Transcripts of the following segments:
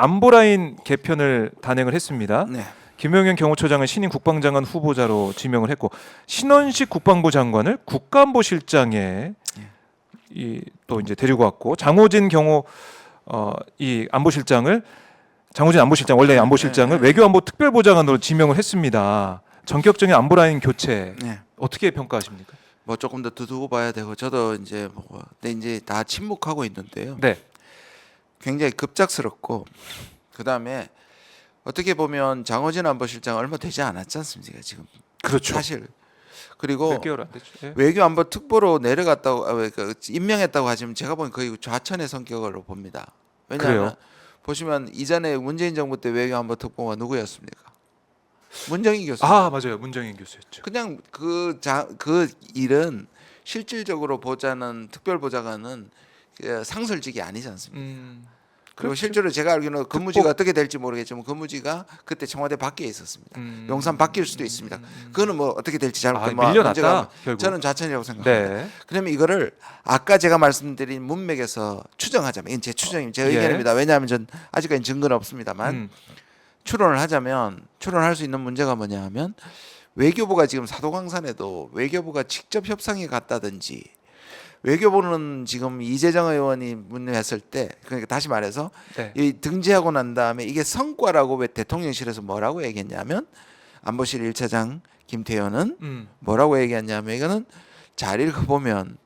안보라인 개편을 단행을 했습니다. 네. 김용현 경호처장을 신임 국방장관 후보자로 지명을 했고 신원식 국방부 장관을 국가안보실장에 또 이제 데리고 왔고 장호진 경호 이 안보실장을 장호진 안보실장 원래 안보실장을 외교안보 특별보좌관으로 지명을 했습니다. 전격적인 안보라인 교체 네. 어떻게 평가하십니까? 뭐 조금 더 두고 봐야 되고 저도 이제 근데 이제 다 침묵하고 있는데요. 네, 굉장히 급작스럽고 그다음에 어떻게 보면 장호진 안보실장 얼마 되지 않았지 않습니까 지금? 그렇죠. 사실 그리고 몇 개월 안 됐죠. 예. 외교안보 특보로 내려갔다고 임명했다고 하지만 제가 보기엔 거의 좌천의 성격으로 봅니다. 왜냐하면 그래요? 보시면 이전에 문재인 정부 때 외교안보 특보가 누구였습니까? 문정인 교수. 아 맞아요, 문정인 교수였죠. 그냥 그 일은 실질적으로 보자는 특별보좌관은 상설직이 아니지 않습니까? 그리고 그렇죠. 실제로 제가 알기로는 근무지가 어떻게 될지 모르겠지만 근무지가 그때 청와대 밖에 있었습니다. 용산 바뀔 수도 있습니다. 그거는 뭐 어떻게 될지 잘 밀려났다 결국. 저는 좌천이라고 생각합니다. 네. 그러면 이거를 아까 제가 말씀드린 문맥에서 추정하자면 이건 제 추정입니다. 제 예. 의견입니다. 왜냐하면 전 아직까지 증거는 없습니다만 음. 추론할 수 있는 문제가 뭐냐 하면 외교부가 지금 사도광산에도 외교부가 직접 협상에 갔다든지 외교부는 지금 이재정 의원이 문의했을 때 그러니까 다시 말해서 네. 이 등재하고 난 다음에 이게 성과라고 왜 대통령실에서 뭐라고 얘기했냐면 안보실 1차장 김태현은 뭐라고 얘기했냐면 이거는 잘 읽어보면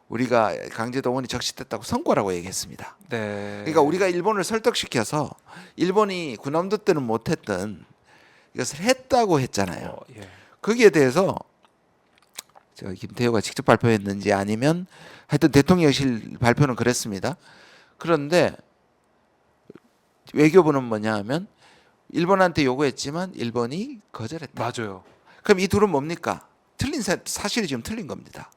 우리가 강제동원이 적시됐다고 성과라고 얘기했습니다. 네. 그러니까 우리가 일본을 설득시켜서 일본이 군함도 때는 못했던 이것을 했다고 했잖아요. 예. 거기에 대해서 저 김태효가 직접 발표했는지 아니면 하여튼 대통령실 발표는 그랬습니다. 그런데 외교부는 뭐냐 하면 일본한테 요구했지만 일본이 거절했다. 맞아요. 그럼 이 둘은 뭡니까? 틀린 사실이 지금 틀린 겁니다.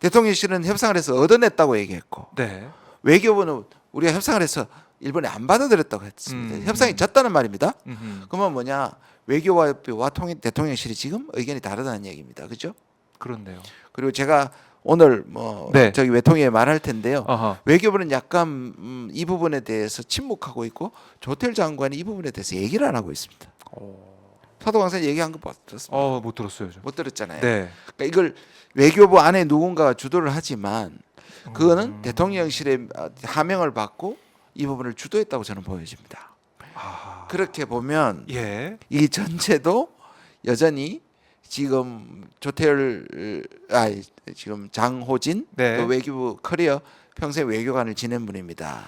대통령실은 협상을 해서 얻어냈다고 얘기했고 네. 외교부는 우리가 협상을 해서 일본이 안 받아들였다고 했습니다. 협상이 졌다는 말입니다. 그러면 뭐냐? 외교와 대통령실이 지금 의견이 다르다는 얘기입니다. 그렇죠? 그렇네요. 그리고 제가 오늘 네. 저기 외통위에 말할 텐데요. 아하. 외교부는 약간 이 부분에 대해서 침묵하고 있고 조태일 장관이 이 부분에 대해서 얘기를 안 하고 있습니다. 사도광산 얘기한 거 들었습니다. 못 들었어요. 저. 못 들었잖아요. 네. 그러니까 이걸 외교부 안에 누군가가 주도를 하지만 그거는 대통령실의 하명을 받고 이 부분을 주도했다고 저는 보여집니다. 아. 그렇게 보면 예. 이 전체도 여전히 지금 지금 장호진 네. 또 외교부 커리어 평생 외교관을 지낸 분입니다.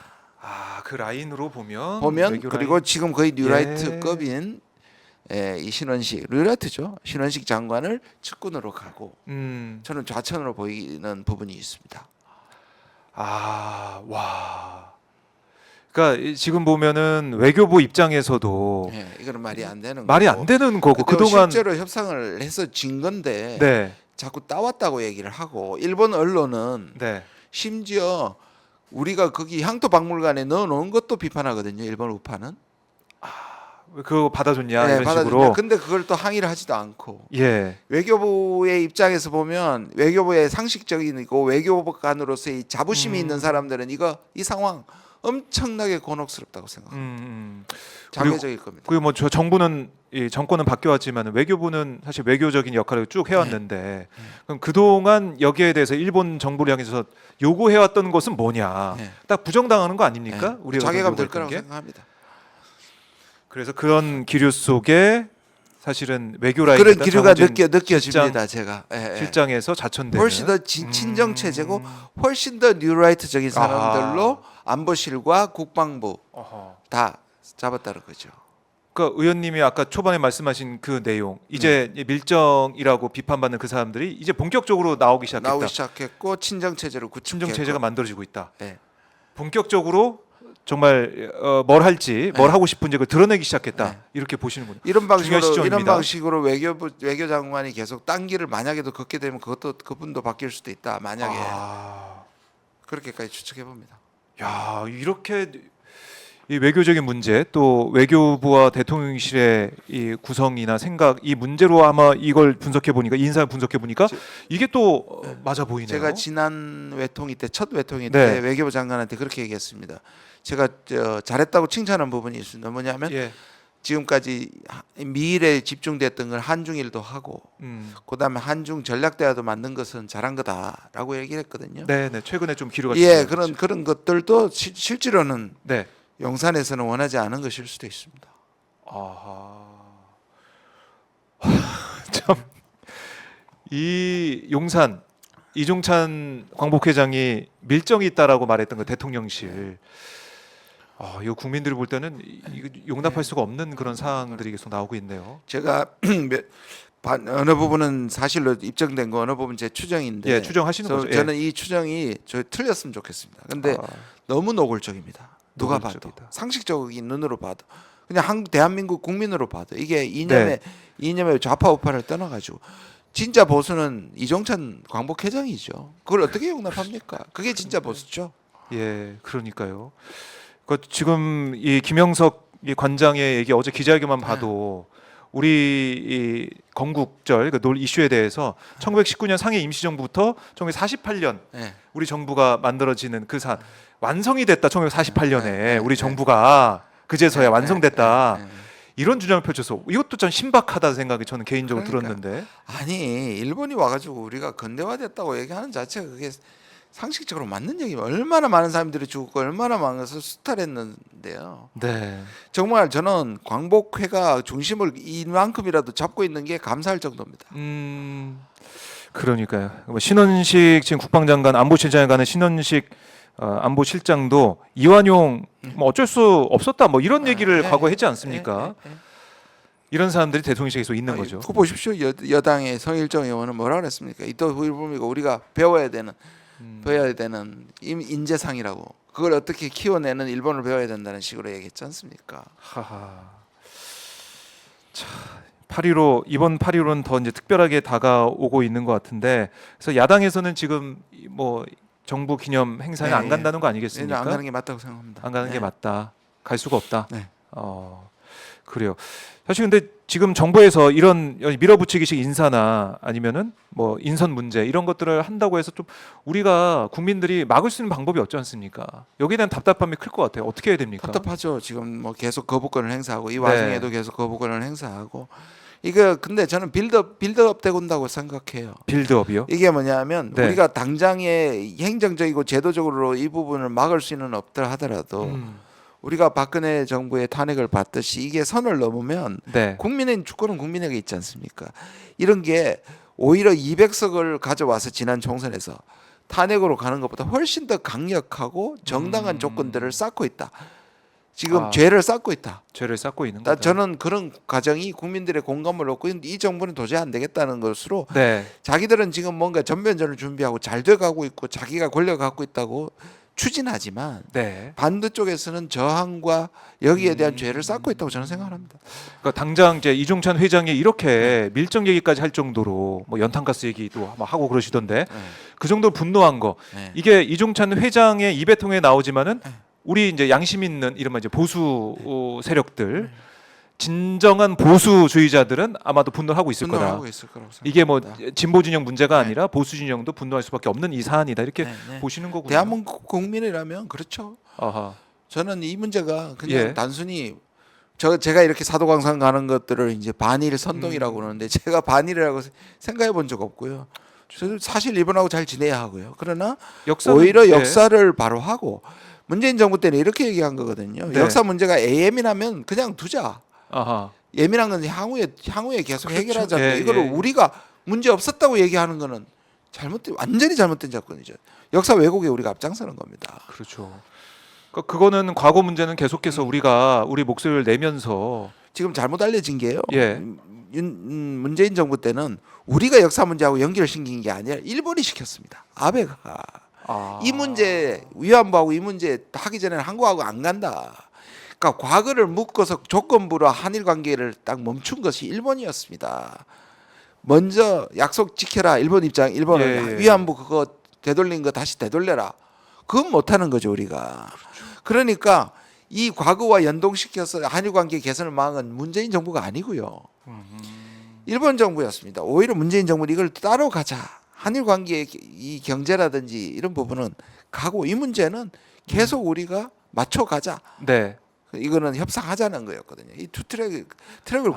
그 라인으로 보면 외교 그리고 라인. 지금 거의 뉴라이트급인 이 신원식 뉴라이트죠. 신원식 장관을 측근으로 가고 저는 좌천으로 보이는 부분이 있습니다. 와. 그러니까 지금 보면은 외교부 입장에서도 이거는 말이 안 되는 말이 거고. 안 되는 거고 그동안 그동안 실제로 협상을 해서 진 건데 네. 자꾸 따왔다고 얘기를 하고 일본 언론은 네. 심지어 우리가 거기 향토박물관에 넣어놓은 것도 비판하거든요. 일본 우파는. 왜 그거 받아줬냐 이런 받아주냐. 식으로. 근데 그걸 또 항의를 하지도 않고 예. 외교부의 입장에서 보면 외교부의 상식적이고 외교관으로서의 자부심이 있는 사람들은 이 상황 엄청나게 곤혹스럽다고 생각합니다. 자괴적일 겁니다. 그리고 뭐 저 정부는 이 정권은 바뀌었지만 외교부는 사실 외교적인 역할을 쭉 해왔는데 그럼 그동안 여기에 대해서 일본 정부를 향해서 요구해왔던 것은 뭐냐? 딱 부정당하는 거 아닙니까? 우리가 자괴감 들 요구했던 거라고 게? 생각합니다. 그래서 그런 기류 속에 사실은 외교 라인 그런 기류가 느껴집니다. 제가 실장에서 자천되는 훨씬 더 친정 체제고 훨씬 더 뉴라이트적인 사람들로 안보실과 국방부 다 잡았다는 거죠. 그러니까 의원님이 아까 초반에 말씀하신 그 내용 이제 밀정이라고 비판받는 그 사람들이 이제 본격적으로 나오기 시작했고 친정 체제를 구축했고 친정 체제가 만들어지고 있다. 네. 본격적으로 정말 뭘 할지 뭘 하고 싶은지 그걸 드러내기 시작했다. 이렇게 보시는군요. 이런 방식으로 외교 장관이 계속 딴 길을 만약에도 걷게 되면 그분도 바뀔 수도 있다. 만약에 그렇게까지 추측해 봅니다. 야 이렇게 이 외교적인 문제 또 외교부와 대통령실의 이 구성이나 생각 이 문제로 아마 이걸 분석해 보니까 인사를 분석해 보니까 이게 또 맞아 보이네요. 제가 지난 외통위 때 첫 외통위 네. 때 외교부 장관한테 그렇게 얘기했습니다. 제가 잘했다고 칭찬한 부분이 있습니다. 뭐냐면 예. 지금까지 미일에 집중됐던 걸 한중일도 하고 그다음에 한중 전략대화도 만든 것은 잘한 거다라고 얘기를 했거든요. 네, 네. 최근에 좀 기류가 예, 짙어졌죠. 그런 것들도 실제로는 네. 용산에서는 원하지 않은 것일 수도 있습니다. 아하. 참. 이 용산 이종찬 광복회장이 밀정이 있다라고 말했던 그 대통령실. 이거 국민들이 볼 때는 이거 용납할 수가 없는 그런 사항들이 계속 나오고 있네요. 제가 어느 부분은 사실로 입증된 거 어느 부분 제 추정인데 예, 추정하시는 그래서 거죠. 예. 저는 이 추정이 틀렸으면 좋겠습니다. 근데 너무 노골적입니다. 누가 노골적이다. 봐도 상식적인 눈으로 봐도 그냥 대한민국 국민으로 봐도 이게 이념의 좌파 우파를 떠나가지고 진짜 보수는 이종찬 광복회장이죠. 그걸 어떻게 용납합니까? 그게 진짜 보수죠. 예, 그러니까요. 지금 이 김영석 이 관장의 얘기 어제 기자회견만 봐도 우리 이 건국절 놀 이슈에 대해서 1919년 상해 임시정부부터 1948년 네. 우리 정부가 만들어지는 그 완성이 됐다. 1948년에 우리 정부가 그제서야 완성됐다. 이런 주장을 펼쳐서 이것도 좀 신박하다 생각이 저는 개인적으로 들었는데. 아니 일본이 와가지고 우리가 근대화됐다고 얘기하는 자체가 그게 상식적으로 맞는 얘기면 얼마나 많은 사람들이 죽고 얼마나 많아서 수탈했는데요. 네. 정말 저는 광복회가 중심을 이만큼이라도 잡고 있는 게 감사할 정도입니다. 그러니까요. 신원식 지금 국방장관 안보실장에 가는 신원식 안보실장도 이완용 뭐 어쩔 수 없었다 뭐 이런 얘기를 과거에 했지 않습니까? 이런 사람들이 대통령실에 계속 있는 거죠. 그거 보십시오. 여당의 성일정 의원은 뭐라 그랬습니까? 이또 보니까 우리가 배워야 되는 인재상이라고. 그걸 어떻게 키워내는 일본을 배워야 된다는 식으로 얘기했지 않습니까? 하하. 자, 8.15 이번 8.15는 더 이제 특별하게 다가오고 있는 것 같은데, 그래서 야당에서는 지금 뭐 정부 기념 행사에 안 간다는 거 아니겠습니까? 안 가는 게 맞다고 생각합니다. 안 가는 게 맞다. 갈 수가 없다. 네. 그래요. 사실 근데 지금 정부에서 이런 밀어붙이기식 인사나 아니면은 뭐 인선 문제 이런 것들을 한다고 해서 좀 우리가 국민들이 막을 수 있는 방법이 없지 않습니까? 여기에 대한 답답함이 클 것 같아요. 어떻게 해야 됩니까? 답답하죠. 지금 뭐 계속 거부권을 행사하고 이 와중에도 계속 거부권을 행사하고 이거 근데 저는 빌드업 되고 온다고 생각해요. 빌드업이요? 이게 뭐냐면 네. 우리가 당장의 행정적이고 제도적으로 이 부분을 막을 수는 없다 하더라도 우리가 박근혜 정부의 탄핵을 받듯이 이게 선을 넘으면 네. 국민의 주권은 국민에게 있지 않습니까? 이런 게 오히려 200석을 가져와서 지난 총선에서 탄핵으로 가는 것보다 훨씬 더 강력하고 정당한 조건들을 쌓고 있다. 지금 죄를 쌓고 있다. 죄를 쌓고 있는 거다. 저는 그런 과정이 국민들의 공감을 얻고 이 정부는 도저히 안 되겠다는 것으로 네. 자기들은 지금 뭔가 전면전을 준비하고 잘 돼가고 있고 자기가 권력을 갖고 있다고 추진하지만 네. 반대쪽에서는 저항과 여기에 대한 죄를 쌓고 있다고 저는 생각합니다. 그러니까 당장 이제 이종찬 회장이 이렇게 밀정 얘기까지 할 정도로 뭐 연탄가스 얘기도 막 하고 그러시던데 그 정도로 분노한 거 이게 이종찬 회장의 입에 통해 나오지만은 우리 이제 양심 있는 이른바 이제 보수 세력들 진정한 보수주의자들은 아마도 분노를 하고 있을 거다. 분노하고 있을 거라고 생각합니다. 이게 뭐 진보 진영 문제가 아니라 보수 진영도 분노할 수밖에 없는 이 사안이다 이렇게 보시는 거군요. 대한민국 국민이라면 그렇죠. 아하. 저는 이 문제가 그냥 단순히 제가 이렇게 사도광산 가는 것들을 이제 반일 선동이라고 그러는데 제가 반일이라고 생각해 본 적 없고요. 저도 사실 일본하고 잘 지내야 하고요. 그러나 오히려 역사를 바로 하고 문재인 정부 때는 이렇게 얘기한 거거든요. 역사 문제가 예민하면 그냥 두자. 아하. 예민한 건 향후에 계속 그렇죠. 해결하자. 이거를 우리가 문제 없었다고 얘기하는 거는 완전히 잘못된 접근이죠. 역사 왜곡에 우리가 앞장서는 겁니다. 그렇죠. 그거는 과거 문제는 계속해서 우리가 우리 목소리를 내면서 지금 잘못 알려진 게요. 문재인 정부 때는 우리가 역사 문제하고 연결을 시킨 게 아니라 일본이 시켰습니다. 아베가 이 문제 위안부하고 이 문제 하기 전에는 한국하고 안 간다. 그러니까 과거를 묶어서 조건부로 한일 관계를 딱 멈춘 것이 일본이었습니다. 먼저 약속 지켜라. 일본은 위안부 그거 되돌린 거 다시 되돌려라. 그건 못하는 거죠 우리가. 그러니까 이 과거와 연동시켜서 한일 관계 개선을 막은 문재인 정부가 아니고요. 일본 정부였습니다. 오히려 문재인 정부는 이걸 따로 가자. 한일 관계의 이 경제라든지 이런 부분은 가고 이 문제는 계속 우리가 맞춰 가자. 네. 이거는 협상하자는 거였거든요. 이 두 트랙을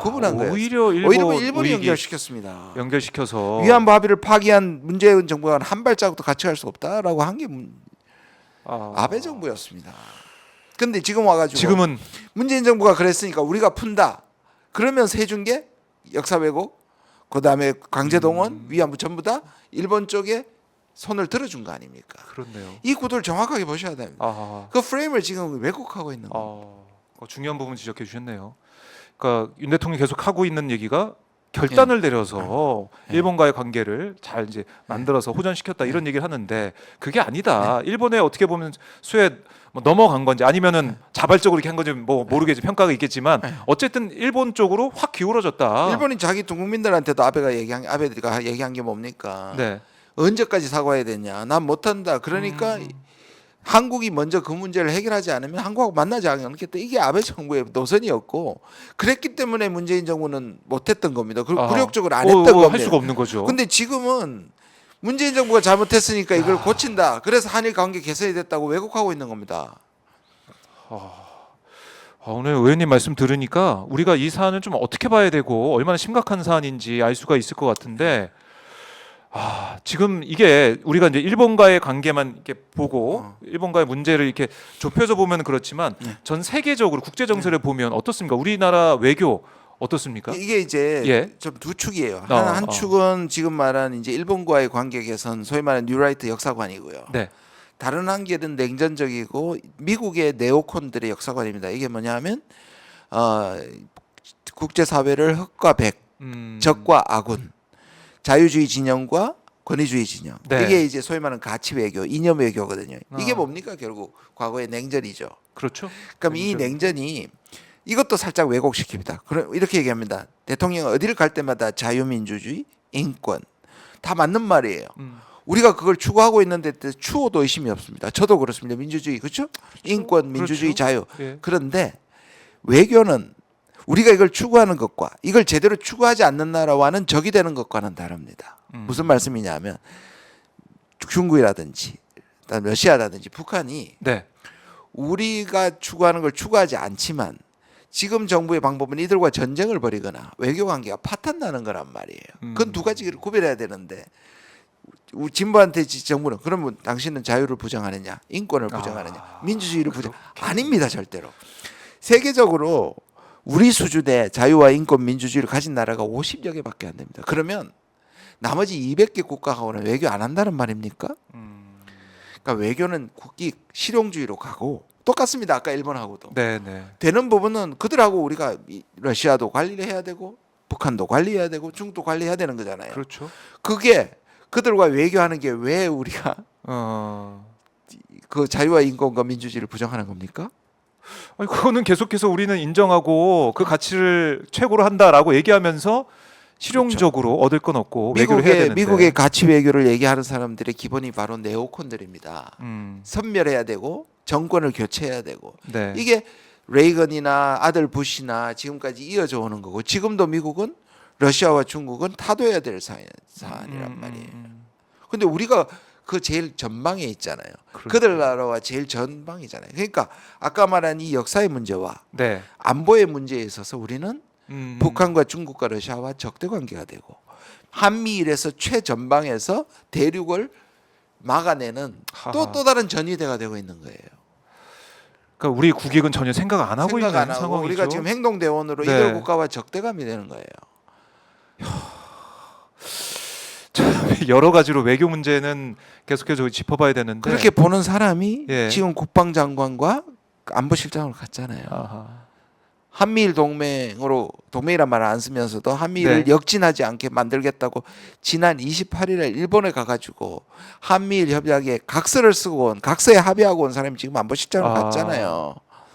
구분한 거예요. 오히려 일본이 우익이 연결시켰습니다. 연결시켜서 위안부 합의를 파기한 문재인 정부가 한 발자국도 같이 갈 수 없다라고 한 게 아베 정부였습니다. 근데 지금 와가지고 지금은 문재인 정부가 그랬으니까 우리가 푼다. 그러면서 해준 게 역사 왜곡, 그 다음에 강제동원, 위안부 전부 다 일본 쪽에 손을 들어준 거 아닙니까? 그렇네요. 이 구도를 정확하게 보셔야 됩니다. 아, 그 프레임을 지금 왜곡하고 있는 거예요. 중요한 부분 지적해 주셨네요. 그러니까 윤 대통령이 계속 하고 있는 얘기가 결단을 내려서 일본과의 관계를 잘 이제 만들어서 호전시켰다 이런 얘기를 하는데 그게 아니다. 일본에 어떻게 보면 수에 뭐 넘어간 건지 아니면은 자발적으로 이렇게 한 건지 뭐 모르겠지 평가가 있겠지만 어쨌든 일본 쪽으로 확 기울어졌다. 일본이 자기 국민들한테도 아베가 얘기한 게 뭡니까? 네. 언제까지 사과해야 되냐? 난 못한다. 그러니까 한국이 먼저 그 문제를 해결하지 않으면 한국하고 만나지 않겠다. 이게 아베 정부의 노선이었고 그랬기 때문에 문재인 정부는 못했던 겁니다. 그리고 굴욕적으로 안 했던 겁니다. 할 수가 없는 거죠. 근데 지금은 문재인 정부가 잘못했으니까 이걸 고친다. 그래서 한일 관계 개선이 됐다고 왜곡하고 있는 겁니다. 오늘 의원님 말씀 들으니까 우리가 이 사안을 좀 어떻게 봐야 되고 얼마나 심각한 사안인지 알 수가 있을 것 같은데 지금 이게 우리가 이제 일본과의 관계만 이렇게 보고 일본과의 문제를 이렇게 좁혀서 보면 그렇지만 전 세계적으로 국제 정세를 보면 어떻습니까? 우리나라 외교 어떻습니까? 이게 이제 좀 두 축이에요. 한 축은 지금 말한 이제 일본과의 관계 개선, 소위 말하는 뉴라이트 역사관이고요. 네. 다른 한계는 냉전적이고 미국의 네오콘들의 역사관입니다. 이게 뭐냐면 국제 사회를 흑과 백, 적과 아군, 자유주의 진영과 권위주의 진영. 네. 이게 이제 소위 말하는 가치 외교, 이념 외교거든요. 이게 뭡니까? 결국 과거의 냉전이죠. 그렇죠. 그럼 이 냉전이 이것도 살짝 왜곡시킵니다. 그럼 이렇게 얘기합니다. 대통령 어디를 갈 때마다 자유민주주의, 인권 다 맞는 말이에요. 우리가 그걸 추구하고 있는데 추호도 의심이 없습니다. 저도 그렇습니다. 민주주의 그렇죠? 인권, 민주주의, 자유. 예. 그런데 외교는 우리가 이걸 추구하는 것과 이걸 제대로 추구하지 않는 나라와는 적이 되는 것과는 다릅니다. 무슨 말씀이냐면 중국이라든지 러시아라든지 북한이 네. 우리가 추구하는 걸 추구하지 않지만 지금 정부의 방법은 이들과 전쟁을 벌이거나 외교 관계가 파탄나는 거란 말이에요. 그건 두 가지를 구별해야 되는데 진보한테 정부는 그러면 당신은 자유를 부정하느냐, 인권을 부정하느냐, 민주주의를 아닙니다 절대로. 세계적으로 우리 수준의 자유와 인권, 민주주의를 가진 나라가 50여 개밖에 안 됩니다. 그러면 나머지 200개 국가하고는 외교 안 한다는 말입니까? 그러니까 외교는 국기 실용주의로 가고 똑같습니다. 아까 일본하고도. 네. 되는 부분은 그들하고 우리가 러시아도 관리를 해야 되고 북한도 관리해야 되고 중국도 관리해야 되는 거잖아요. 그렇죠. 그게 그들과 외교하는 게 왜 우리가 그 자유와 인권과 민주주의를 부정하는 겁니까? 아니, 그거는 계속해서 우리는 인정하고 그 가치를 최고로 한다라고 얘기하면서 실용적으로 얻을 건 없고 외교를 해야 되는데 미국의 가치 외교를 얘기하는 사람들의 기본이 바로 네오콘들입니다. 선멸해야 되고 정권을 교체해야 되고 네. 이게 레이건이나 아들 부시나 지금까지 이어져 오는 거고 지금도 미국은 러시아와 중국은 타도해야 될 사안이란 말이에요. 근데 우리가 그 제일 전방에 있잖아요. 그렇죠. 그들 나라와 제일 전방이잖아요. 그러니까 아까 말한 이 역사의 문제와 네. 안보의 문제에 있어서 우리는 북한과 중국과 러시아와 적대 관계가 되고 한미일에서 최전방에서 대륙을 막아내는 또 다른 전위대가 되고 있는 거예요. 그러니까 우리 국익은 전혀 생각 안 하고 있는 생각 안 하고 상황이죠. 우리가 지금 행동대원으로 네. 이들 국가와 적대감이 되는 거예요. 참 여러 가지로 외교 문제는 계속해서 짚어봐야 되는데 그렇게 보는 사람이 예. 지금 국방장관과 안보실장으로 갔잖아요. 아하. 한미일 동맹으로 동맹이란 말을 안 쓰면서도 한미일을 네. 역진하지 않게 만들겠다고 지난 28일에 일본에 가가지고 한미일 협약에 각서를 쓰고 온 각서에 합의하고 온 사람이 지금 안보실장으로 갔잖아요.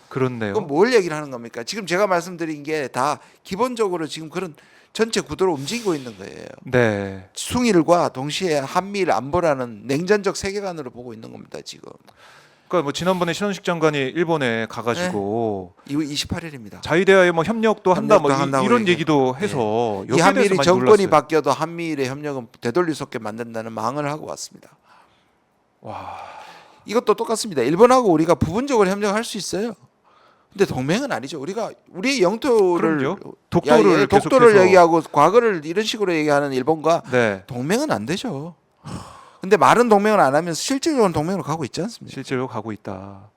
그렇네요. 그럼 뭘 얘기를 하는 겁니까? 지금 제가 말씀드린 게 다 기본적으로 지금 그런 전체 구도로 움직이고 있는 거예요. 네. 숭일과 동시에 한미일 안보라는 냉전적 세계관으로 보고 있는 겁니다. 지금. 그러니까 뭐 지난번에 신원식 장관이 일본에 가가지고 28일입니다. 자위대와의 뭐 협력도 한다 뭐 한다고 이런 얘기. 얘기도 해서 이 여기에 대해서 한미일이 많이 정권이 놀랐어요. 바뀌어도 한미일의 협력은 되돌릴 수 없게 만든다는 망언을 하고 왔습니다. 와, 이것도 똑같습니다. 일본하고 우리가 부분적으로 협력할 수 있어요. 근데 동맹은 아니죠. 우리가 우리의 영토를 그럼요. 독도를 독도를 계속해서- 얘기하고 과거를 이런 식으로 얘기하는 일본과 네, 동맹은 안 되죠. 근데 말은 동맹을 안 하면서 실질적으로는 동맹으로 가고 있지 않습니까? 실제로 가고 있다.